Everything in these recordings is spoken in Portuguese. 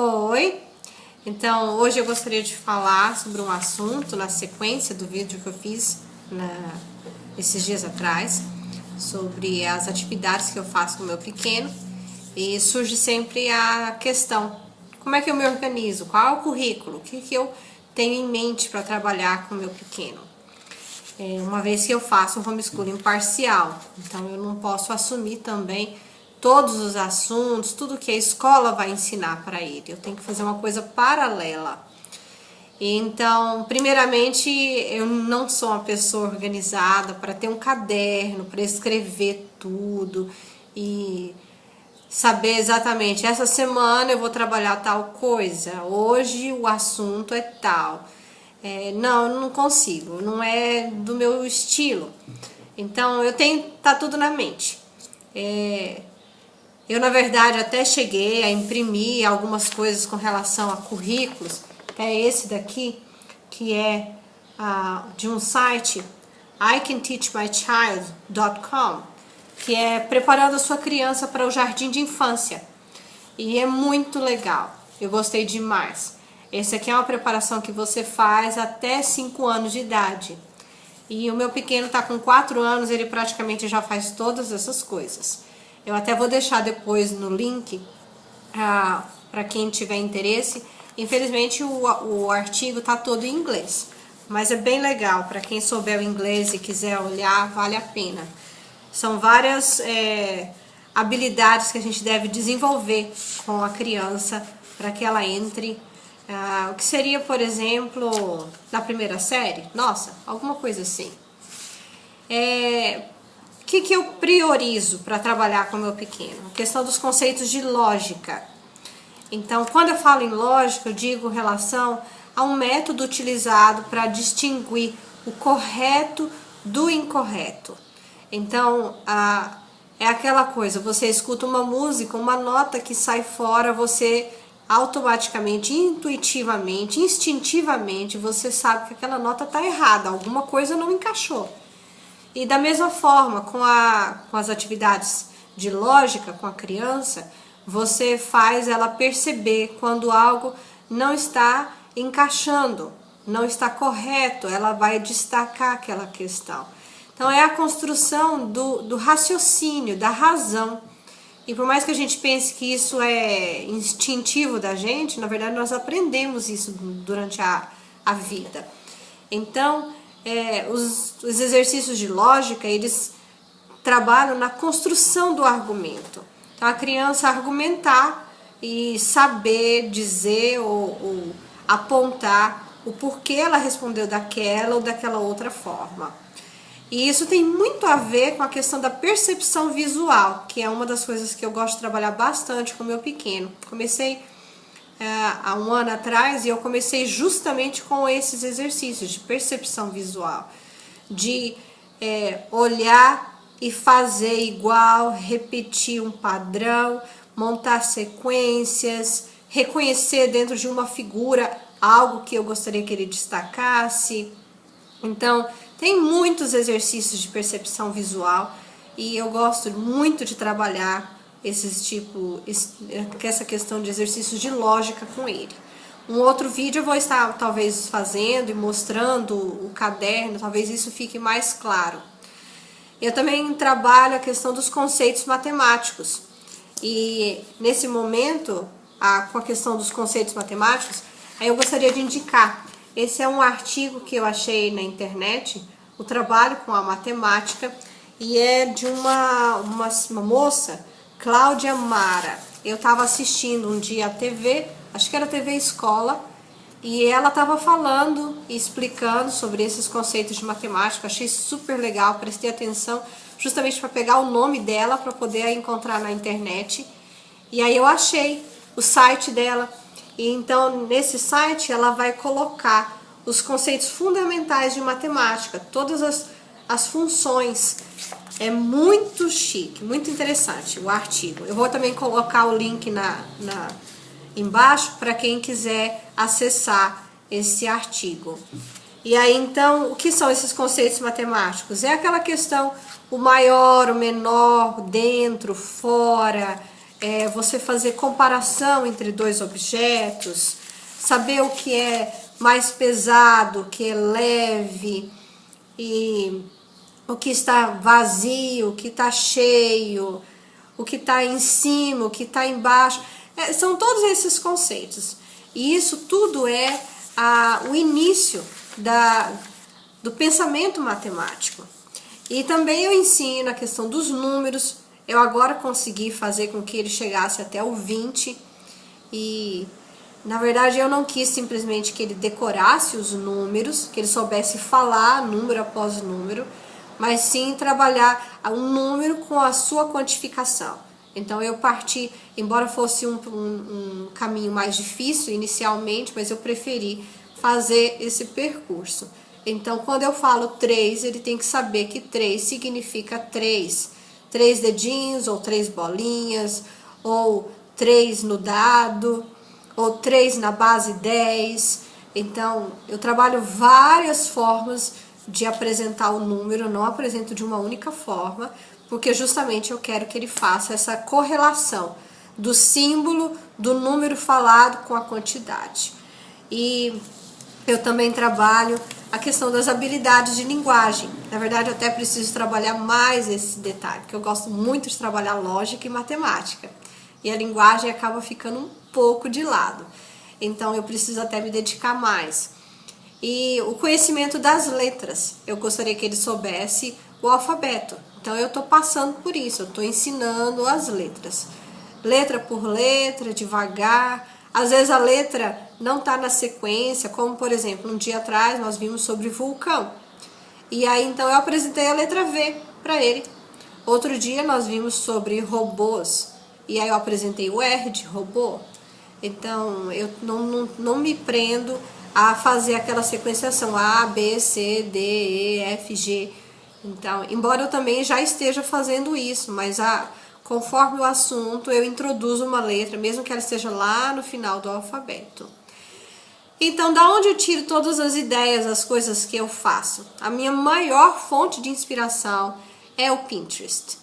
Oi! Então, hoje eu gostaria de falar sobre um assunto na sequência do vídeo que eu fiz esses dias atrás, sobre as atividades que eu faço com o meu pequeno, e surge sempre a questão: como é que eu me organizo? Qual é o currículo? O que eu tenho em mente para trabalhar com o meu pequeno? Uma vez que eu faço um homeschooling parcial, então eu não posso assumir também todos os assuntos, tudo que a escola vai ensinar para ele. Eu tenho que fazer uma coisa paralela. Então, primeiramente, eu não sou uma pessoa organizada para ter um caderno, para escrever tudo e saber exatamente, essa semana eu vou trabalhar tal coisa, hoje o assunto é tal. Não, eu não consigo, não é do meu estilo. Então, tá tudo na mente. Eu, na verdade, até cheguei a imprimir algumas coisas com relação a currículos. É esse daqui, que é de um site, icanteachmychild.com, que é preparando a sua criança para o jardim de infância. E é muito legal, eu gostei demais. Esse aqui é uma preparação que você faz até 5 anos de idade. E o meu pequeno está com 4 anos, ele praticamente já faz todas essas coisas. Eu até vou deixar depois no link para quem tiver interesse. Infelizmente o artigo está todo em inglês, mas é bem legal. Para quem souber o inglês e quiser olhar, vale a pena. São várias habilidades que a gente deve desenvolver com a criança para que ela entre. O que seria, por exemplo, na primeira série? Nossa, alguma coisa assim. O que eu priorizo para trabalhar com o meu pequeno? A questão dos conceitos de lógica. Então, quando eu falo em lógica, eu digo em relação a um método utilizado para distinguir o correto do incorreto. Então, é aquela coisa, você escuta uma música, uma nota que sai fora, você automaticamente, intuitivamente, instintivamente, você sabe que aquela nota está errada, alguma coisa não encaixou. E da mesma forma, com as atividades de lógica com a criança, você faz ela perceber quando algo não está encaixando, não está correto, ela vai destacar aquela questão. Então é a construção do raciocínio, da razão. E por mais que a gente pense que isso é instintivo da gente, na verdade nós aprendemos isso durante a vida. Então, os exercícios de lógica, eles trabalham na construção do argumento. Então, a criança argumentar e saber dizer ou apontar o porquê ela respondeu daquela ou daquela outra forma. E isso tem muito a ver com a questão da percepção visual, que é uma das coisas que eu gosto de trabalhar bastante com o meu pequeno. Comecei há um ano atrás e eu comecei justamente com esses exercícios de percepção visual, de olhar e fazer igual, repetir um padrão, montar sequências, reconhecer dentro de uma figura algo que eu gostaria que ele destacasse. Então, tem muitos exercícios de percepção visual e eu gosto muito de trabalhar essa questão de exercícios de lógica com ele. Um outro vídeo eu vou estar talvez fazendo e mostrando o caderno, talvez isso fique mais claro. Eu também trabalho a questão dos conceitos matemáticos e nesse momento, com a questão dos conceitos matemáticos, aí eu gostaria de indicar. Esse é um artigo que eu achei na internet, o trabalho com a matemática, e é de uma moça, Cláudia Mara. Eu estava assistindo um dia a TV, acho que era TV Escola, e ela estava falando e explicando sobre esses conceitos de matemática. Achei super legal, prestei atenção justamente para pegar o nome dela para poder encontrar na internet. E aí eu achei o site dela. E então nesse site ela vai colocar os conceitos fundamentais de matemática, todas as funções. É muito chique, muito interessante o artigo. Eu vou também colocar o link embaixo para quem quiser acessar esse artigo. E aí então, o que são esses conceitos matemáticos? É aquela questão, o maior, o menor, dentro, fora, você fazer comparação entre dois objetos, saber o que é mais pesado, o que é leve, e o que está vazio, o que está cheio, o que está em cima, o que está embaixo. São todos esses conceitos. E isso tudo é o início do pensamento matemático. E também eu ensino a questão dos números. Eu agora consegui fazer com que ele chegasse até o 20. E, na verdade, eu não quis simplesmente que ele decorasse os números, que ele soubesse falar número após número, mas sim trabalhar um número com a sua quantificação. Então eu parti, embora fosse um caminho mais difícil inicialmente, mas eu preferi fazer esse percurso. Então quando eu falo 3, ele tem que saber que 3 significa 3 dedinhos, ou 3 bolinhas, ou 3 no dado, ou 3 na base 10. Então eu trabalho várias formas de apresentar o número, eu não apresento de uma única forma, porque justamente eu quero que ele faça essa correlação do símbolo do número falado com a quantidade. E eu também trabalho a questão das habilidades de linguagem. Na verdade, eu até preciso trabalhar mais esse detalhe, porque eu gosto muito de trabalhar lógica e matemática. E a linguagem acaba ficando um pouco de lado. Então, eu preciso até me dedicar mais. E o conhecimento das letras. Eu gostaria que ele soubesse o alfabeto. Então, eu estou passando por isso. Eu estou ensinando as letras. Letra por letra, devagar. Às vezes a letra não está na sequência, como por exemplo, um dia atrás nós vimos sobre vulcão. E aí então eu apresentei a letra V para ele. Outro dia nós vimos sobre robôs. E aí eu apresentei o R de robô. Então eu não me prendo a fazer aquela sequenciação A, B, C, D, E, F, G. Então, embora eu também já esteja fazendo isso, mas conforme o assunto, eu introduzo uma letra, mesmo que ela esteja lá no final do alfabeto. Então, da onde eu tiro todas as ideias, as coisas que eu faço? A minha maior fonte de inspiração é o Pinterest.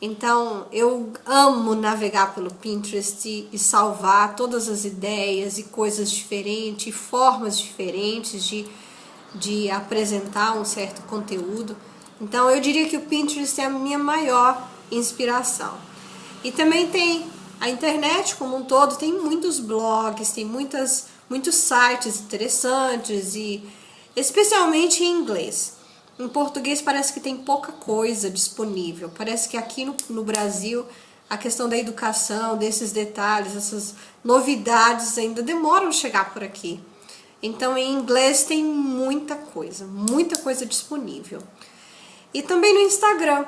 Então, eu amo navegar pelo Pinterest e salvar todas as ideias e coisas diferentes, e formas diferentes de apresentar um certo conteúdo. Então, eu diria que o Pinterest é a minha maior inspiração. E também tem a internet como um todo, tem muitos blogs, tem muitos sites interessantes, e especialmente em inglês. Em português parece que tem pouca coisa disponível. Parece que aqui no Brasil a questão da educação, desses detalhes, essas novidades ainda demoram a chegar por aqui. Então em inglês tem muita coisa disponível. E também no Instagram.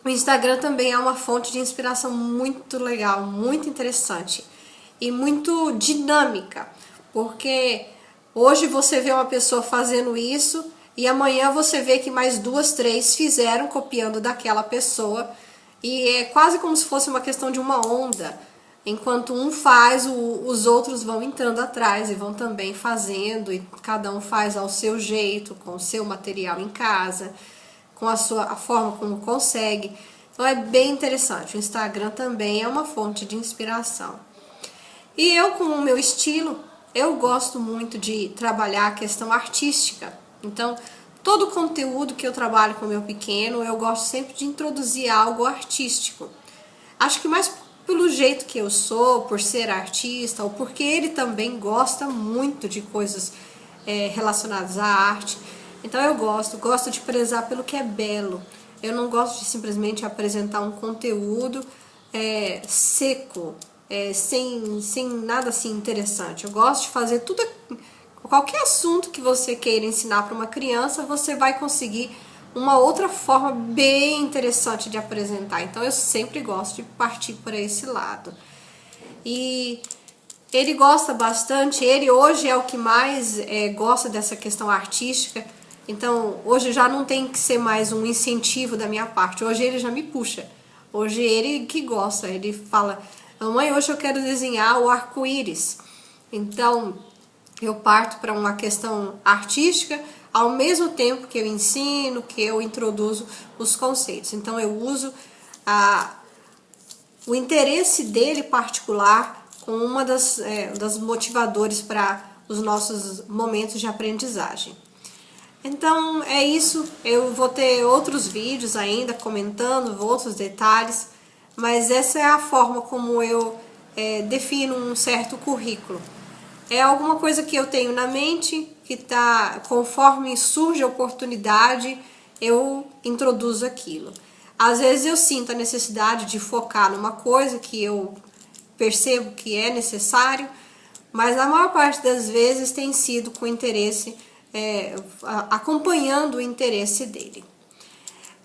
O Instagram também é uma fonte de inspiração muito legal, muito interessante e muito dinâmica, porque hoje você vê uma pessoa fazendo isso e amanhã você vê que mais 2, 3 fizeram copiando daquela pessoa, e é quase como se fosse uma questão de uma onda. Enquanto um faz, os outros vão entrando atrás e vão também fazendo, e cada um faz ao seu jeito, com o seu material em casa, com a forma como consegue. Então é bem interessante. O Instagram também é uma fonte de inspiração. E eu, com o meu estilo, eu gosto muito de trabalhar a questão artística. Então, todo o conteúdo que eu trabalho com o meu pequeno, eu gosto sempre de introduzir algo artístico. Acho que mais pelo jeito que eu sou, por ser artista, ou porque ele também gosta muito de coisas relacionadas à arte. Então eu gosto de prezar pelo que é belo. Eu não gosto de simplesmente apresentar um conteúdo seco, sem nada assim interessante. Eu gosto de fazer tudo, qualquer assunto que você queira ensinar para uma criança, você vai conseguir uma outra forma bem interessante de apresentar. Então eu sempre gosto de partir por esse lado. E ele gosta bastante, ele hoje é o que mais gosta dessa questão artística. Então, hoje já não tem que ser mais um incentivo da minha parte. Hoje ele já me puxa. Hoje ele que gosta. Ele fala, mamãe, hoje eu quero desenhar o arco-íris. Então, eu parto para uma questão artística, ao mesmo tempo que eu ensino, que eu introduzo os conceitos. Então, eu uso o interesse dele particular como uma das motivadores para os nossos momentos de aprendizagem. Então é isso, eu vou ter outros vídeos ainda comentando outros detalhes, mas essa é a forma como eu defino um certo currículo. É alguma coisa que eu tenho na mente, que conforme surge a oportunidade, eu introduzo aquilo. Às vezes eu sinto a necessidade de focar numa coisa que eu percebo que é necessário, mas a maior parte das vezes tem sido com interesse, acompanhando o interesse dele.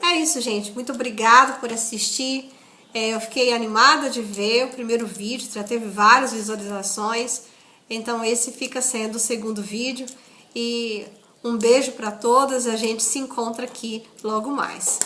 É isso, gente. Muito obrigada por assistir. Eu fiquei animada de ver o primeiro vídeo, já teve várias visualizações. Então esse fica sendo o segundo vídeo. E um beijo para todas. A gente se encontra aqui logo mais.